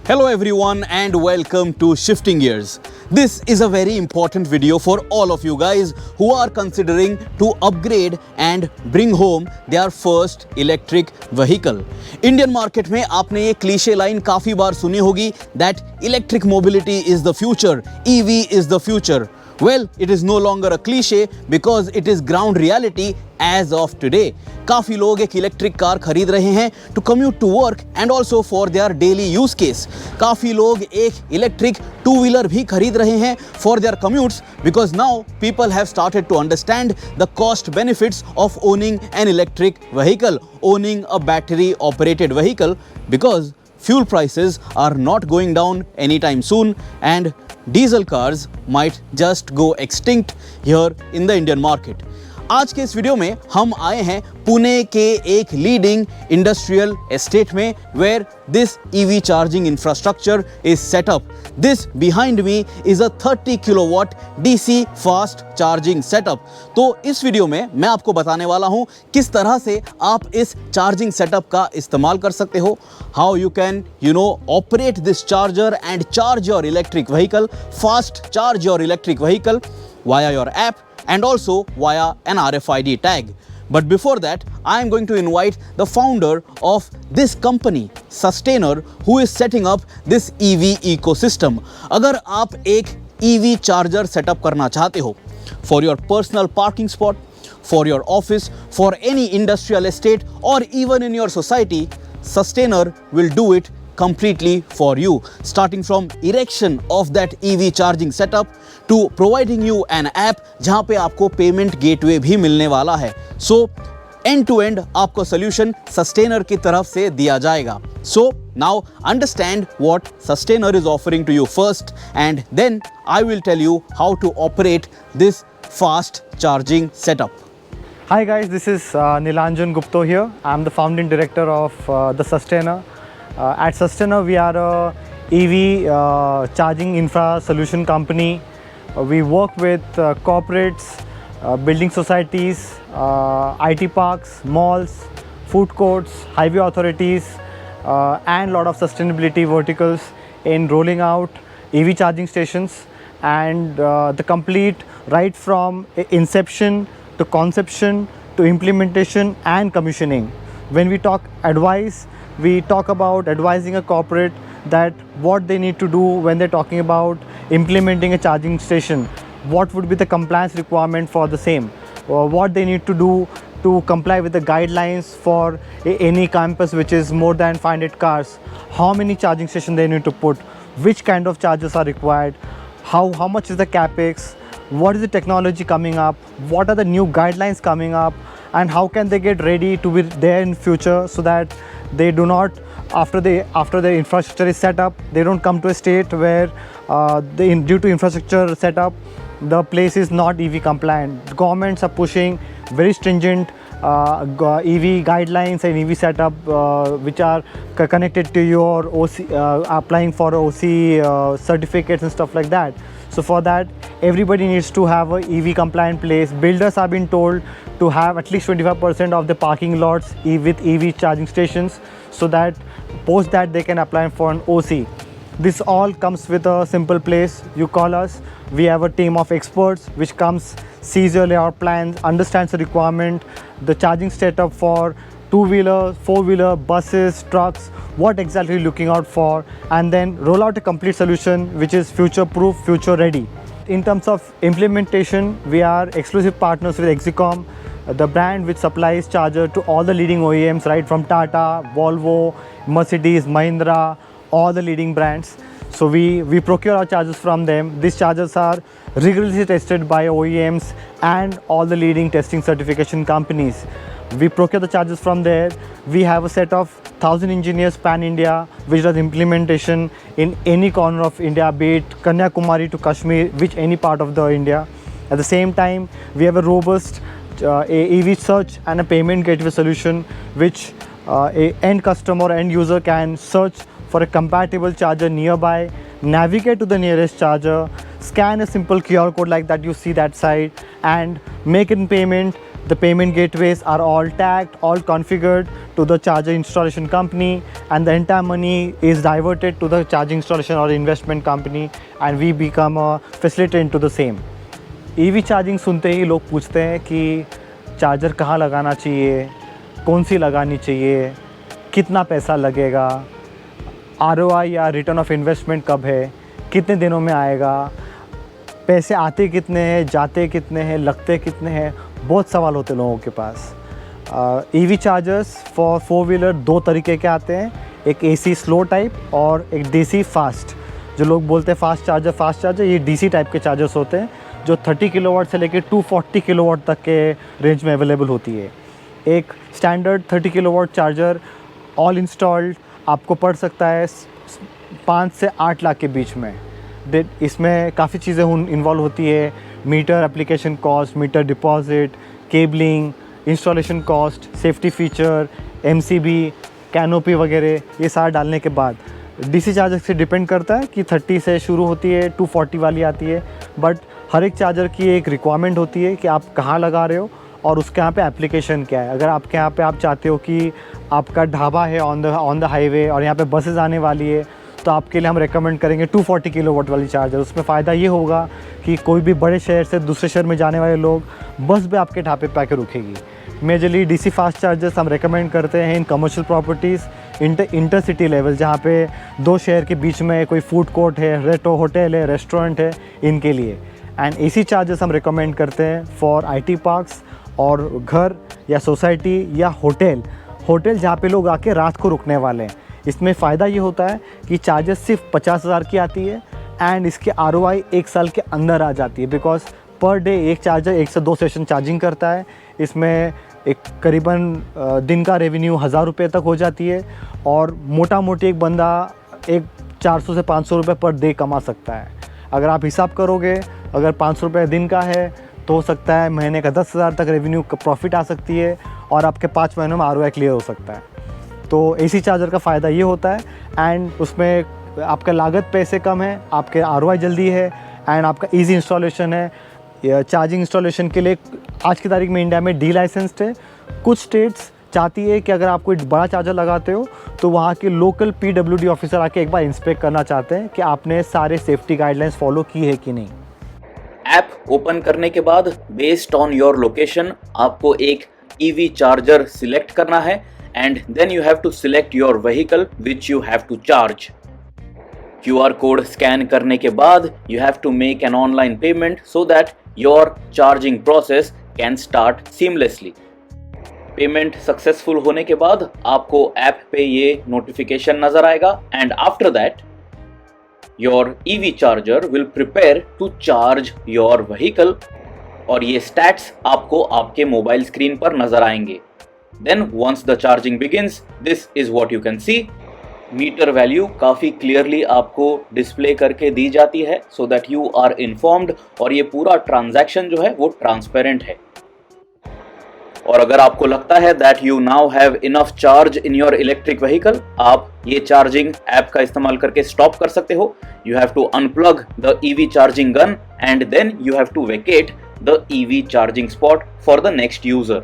Hello everyone and welcome to Shifting Gears. This is a very important video for all of you guys who are considering to upgrade and bring home their first electric vehicle. Indian market में आपने ये cliché line काफी बार सुनी होगी that electric mobility is the future, EV is the future. Well, it is no longer a cliche because it is ground reality as of today. काफ़ी लोग एक electric car खरीद रहे हैं to commute to work and also for their daily use case. काफ़ी लोग एक electric two wheeler भी खरीद रहे हैं for their commutes because now people have started to understand the cost benefits of owning an electric vehicle, owning a battery operated vehicle because fuel prices are not going down anytime soon and diesel cars might just go extinct here in the Indian market. आज के इस video में हम आए हैं पुणे के एक leading industrial estate में where this EV charging infrastructure is set up. This behind me is a 30 kilowatt DC fast charging setup. तो इस वीडियो में मैं आपको बताने वाला हूं किस तरह से आप इस चार्जिंग सेटअप का इस्तेमाल कर सकते हो, how you can operate this charger and charge your electric vehicle, fast charge your electric vehicle via your app and also via an RFID tag. But before that, I am going to invite the founder of this company, Sustainer, who is setting up this EV ecosystem. अगर आप एक EV charger setup करना चाहते हो for your personal parking spot, for your office, for any industrial estate or even in your society, Sustainer will do it completely for you, starting from erection of that EV charging setup to providing you an app जहाँ पे आपको payment gateway भी मिलने वाला है. So end to end आपको solution Sustainer की तरफ से दिया जाएगा. So now understand what Sustainer is offering to you first and then I will tell you how to operate this fast charging setup. Hi guys, this is Nilanjan Gupta here. I'm the founding director of the Sustainer. At Sustainer, we are a EV charging infra solution company. We work with corporates, building societies, IT parks, malls, food courts, highway authorities, and a lot of sustainability verticals in rolling out EV charging stations and the complete right from inception to conception to implementation and commissioning. When we talk advice, we talk about advising a corporate that what they need to do when they're talking about implementing a charging station, what would be the compliance requirement for the same, or what they need to do to comply with the guidelines for any campus which is more than 500 cars, how many charging stations they need to put, which kind of chargers are required, how much is the capex, what is the technology coming up, what are the new guidelines coming up, and how can they get ready to be there in future so that they do not, after the infrastructure is set up, they don't come to a state where due to infrastructure setup the place is not EV compliant. Governments are pushing very stringent EV guidelines and EV setup which are connected to your OC, applying for OC certificates and stuff like that. So for that, everybody needs to have a EV compliant place. Builders have been told to have at least 25% of the parking lots with EV charging stations so that post that they can apply for an OC. This all comes with a simple place. You call us, we have a team of experts which comes, sees your layout plans, understands the requirement, the charging setup for two-wheeler, four-wheeler, buses, trucks, what exactly you're looking out for, and then roll out a complete solution which is future-proof, future-ready. In terms of implementation, we are exclusive partners with Exicom, the brand which supplies charger to all the leading OEMs, right from Tata, Volvo, Mercedes, Mahindra, all the leading brands. So we procure our chargers from them. These chargers are rigorously tested by OEMs and all the leading testing certification companies. We procure the chargers from there. We have a set of 1,000 engineers pan-India which does implementation in any corner of India, be it Kanyakumari to Kashmir, which any part of the India. At the same time, we have a robust EV search and a payment gateway solution which a end customer, end user can search for a compatible charger nearby, navigate to the nearest charger, scan a simple QR code like that you see that side and make a payment The payment gateways are all tagged, all configured to the charger installation company, and the entire money is diverted to the charging installation or investment company, and we become a facilitator into the same. EV charging सुनते ही लोग पूछते हैं कि charger कहाँ लगाना चाहिए, कौन सी लगानी चाहिए, कितना पैसा लगेगा, ROI या रिटर्न ऑफ इन्वेस्टमेंट कब है, कितने दिनों में आएगा, पैसे आते कितने हैं, जाते कितने हैं, लगते कितने हैं, बहुत सवाल होते हैं लोगों के पास। EV चार्जर्स फॉर 4-व्हीलर दो तरीके के आते हैं, एक AC स्लो टाइप और एक DC फास्ट। जो लोग बोलते हैं फास्ट चार्जर, ये DC टाइप के चार्जर्स होते हैं जो 30 किलोवाट से लेकर 240 किलोवाट तक के रेंज में अवेलेबल होती है। एक standard 30 kilowatt charger all installed आपको पड़ सकता है 5 से 8 लाख के बीच में। इसमें काफ़ी चीज़ें इन्वॉल्व होती है, meter application cost, meter deposit, cabling, installation cost, safety feature, MCB, canopy वगैरह, ये सारा डालने के बाद DC चार्जर से डिपेंड करता है कि 30 से शुरू होती है, 240 वाली आती है। बट हर एक चार्जर की एक रिक्वायरमेंट होती है कि आप कहाँ लगा रहे हो और उसके यहाँ पे एप्लीकेशन क्या है। अगर आपके यहाँ पे आप चाहते हो कि आपका ढाबा है ऑन द हाईवे और यहाँ पे बसेस आने वाली है, तो आपके लिए हम रेकमेंड करेंगे 240 किलोवाट वाली चार्जर। उसमें फ़ायदा ये होगा कि कोई भी बड़े शहर से दूसरे शहर में जाने वाले लोग बस भी आपके ढाबे पे आके रुकेगी। मेजरली DC फास्ट चार्जर्स हम रेकमेंड करते हैं in commercial properties, intercity level, जहाँ पे दो शहर के बीच में कोई फूड कोर्ट है, होटल है, रेस्टोरेंट है, इनके लिए। एंड AC चार्जर्स हम रिकमेंड करते हैं फॉर IT पार्क्स और घर या सोसाइटी या होटल जहाँ पे लोग आके रात को रुकने वाले हैं। इसमें फ़ायदा ये होता है कि चार्जर सिर्फ 50,000 की आती है एंड इसके ROI 1 साल के अंदर आ जाती है, बिकॉज पर डे एक चार्जर 1 से 2 सेशन चार्जिंग करता है। इसमें एक करीबन दिन का रेवेन्यू 1000 रुपये तक हो जाती है और मोटा मोटी एक बंदा एक 400 से 500 रुपये पर डे कमा सकता है। अगर आप हिसाब करोगे, अगर 500 रुपये दिन का है तो हो सकता है महीने का 10,000 तक रेवेन्यू प्रॉफिट आ सकती है और आपके 5 महीनों में ROI क्लियर हो सकता है। तो AC चार्जर का फ़ायदा ये होता है एंड उसमें आपका लागत पैसे कम है, आपके ROI जल्दी है एंड आपका ईजी इंस्टॉलेशन है। चार्जिंग इंस्टॉलेशन के लिए आज की तारीख में इंडिया में डी लाइसेंस्ड है। कुछ स्टेट्स चाहती है कि अगर आप कोई बड़ा चार्जर लगाते हो तो वहाँ के लोकल PWD ऑफिसर आके एक बार इंस्पेक्ट करना चाहते हैं कि आपने सारे सेफ्टी गाइडलाइंस फॉलो की है कि नहीं। ऐप ओपन करने के बाद बेस्ड ऑन योर लोकेशन आपको एक EV चार्जर सिलेक्ट करना है and then you have to select your vehicle which you have to charge. QR code scan करने के बाद you have to make an online payment so that your charging process can start seamlessly. Payment successful होने के बाद आपको app पे ये notification नजर आएगा and after that your EV charger will prepare to charge your vehicle और ये स्टैट्स आपको आपके मोबाइल स्क्रीन पर नजर आएंगे। Then once the charging begins, this is what you can see. Meter value काफ़ी क्लियरली आपको डिस्प्ले करके दी जाती है so that you are informed और ये पूरा ट्रांजैक्शन जो है वो ट्रांसपेरेंट है। और अगर आपको लगता है that you now have enough charge in your electric vehicle, आप ये चार्जिंग ऐप का इस्तेमाल करके स्टॉप कर सकते हो। You have to unplug the EV charging gun and then you have to vacate the EV charging spot for the next user.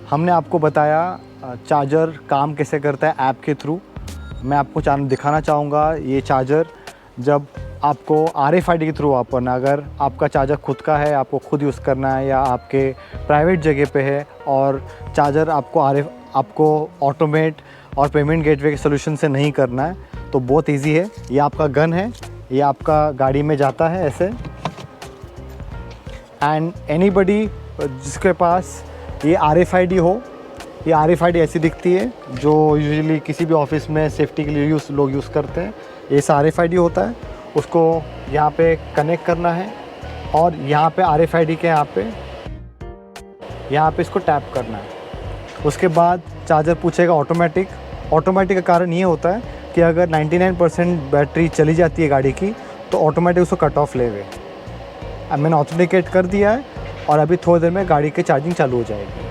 हमने आपको बताया चार्जर काम कैसे करता है ऐप के थ्रू। मैं आपको दिखाना चाहूँगा ये चार्जर जब आपको RFID के थ्रू वापरना। अगर आपका चार्जर खुद का है, आपको खुद यूज़ करना है या आपके प्राइवेट जगह पे है और चार्जर आपको ऑटोमेट और पेमेंट गेटवे के सोल्यूशन से नहीं करना है तो बहुत इजी है। ये आपका गन है, ये आपका गाड़ी में जाता है ऐसे एंड एनीबडी जिसके पास ये RFID हो, ये RFID ऐसी दिखती है जो यूजुअली किसी भी ऑफिस में सेफ्टी के लिए लोग यूज़ करते हैं। ये RFID होता है, उसको यहाँ पे कनेक्ट करना है और यहाँ पे RFID के यहाँ पे इसको टैप करना है। उसके बाद चार्जर पूछेगा ऑटोमेटिक का कारण ये होता है कि अगर 99% बैटरी चली जाती है गाड़ी की तो ऑटोमेटिक उसको कट ऑफ लेवे। अब मैंने ऑथेंटिकेट कर दिया है और अभी थोड़ी देर में गाड़ी की चार्जिंग चालू हो जाएगी।